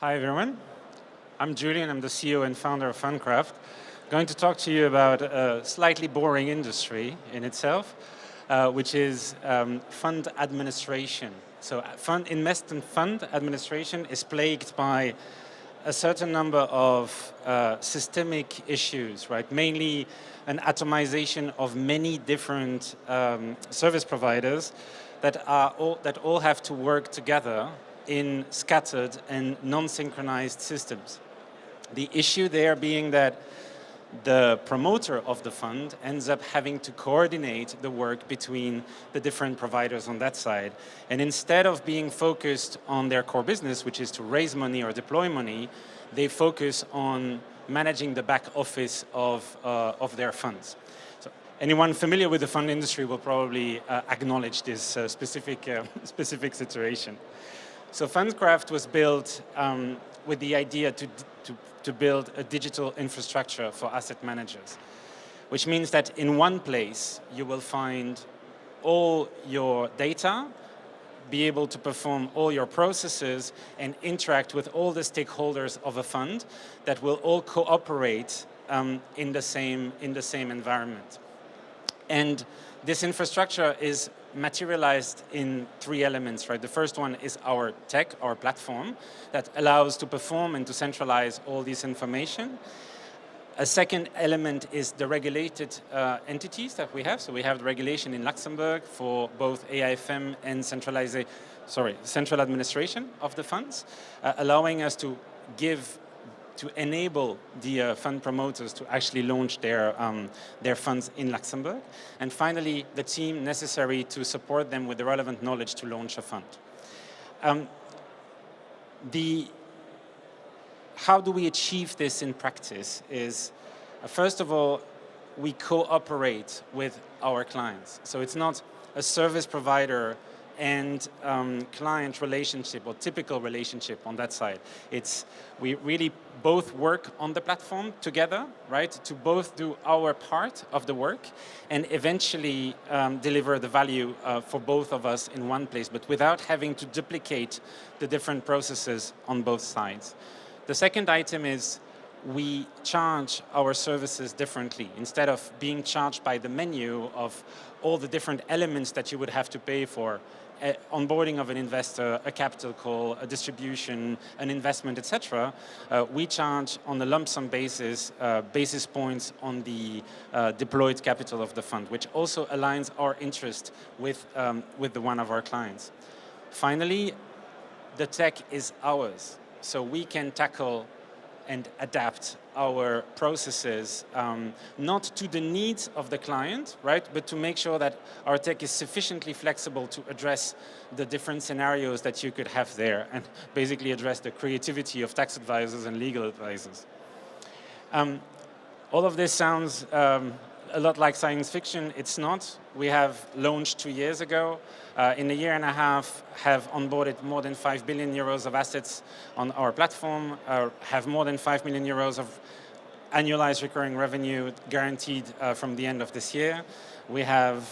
Hi everyone, I'm Julien, I'm the CEO and founder of fundcraft. I'm going to talk to you about a slightly boring industry in itself, which is fund administration. So investment fund administration is plagued by a certain number of systemic issues, right? Mainly an atomization of many different service providers that all have to work together in scattered and non-synchronized systems. The issue there being that the promoter of the fund ends up having to coordinate the work between the different providers on that side. And instead of being focused on their core business, which is to raise money or deploy money, they focus on managing the back office of their funds. So anyone familiar with the fund industry will probably acknowledge this specific situation. So fundcraft was built with the idea to build a digital infrastructure for asset managers, which means that in one place you will find all your data, be able to perform all your processes and interact with all the stakeholders of a fund that will all cooperate in the same environment. And this infrastructure is materialized in three elements, right? The first one is our tech, our platform, that allows to perform and to centralize all this information. A second element is the regulated entities that we have. So we have the regulation in Luxembourg for both AIFM and central administration of the funds, allowing us to enable the fund promoters to actually launch their funds in Luxembourg. And finally, the team necessary to support them with the relevant knowledge to launch a fund. How do we achieve this in practice is, first of all, we cooperate with our clients. So it's not a service provider and client relationship or typical relationship on that side. We really both work on the platform together, right, to both do our part of the work and eventually deliver the value for both of us in one place, but without having to duplicate the different processes on both sides. The second item is we charge our services differently. Instead of being charged by the menu of all the different elements that you would have to pay for, onboarding of an investor, a capital call, a distribution, an investment, etc., we charge on a lump sum basis points on the deployed capital of the fund, which also aligns our interest with the one of our clients. Finally, the tech is ours, so we can tackle and adapt our processes, not to the needs of the client, right, but to make sure that our tech is sufficiently flexible to address the different scenarios that you could have there and basically address the creativity of tax advisors and legal advisors. All of this sounds a lot like science fiction. It's not. We have launched 2 years ago. In a year and a half, have onboarded more than 5 billion euros of assets on our platform, have more than 5 million euros of annualized recurring revenue guaranteed from the end of this year. We have,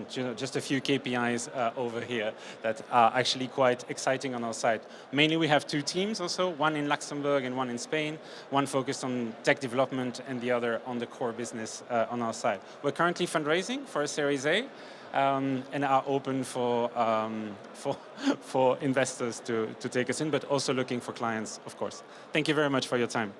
just a few KPIs over here that are actually quite exciting on our side. Mainly we have two teams also, one in Luxembourg and one in Spain, one focused on tech development and the other on the core business on our side. We're currently fundraising for a Series A and are open for investors to take us in, but also looking for clients, of course. Thank you very much for your time.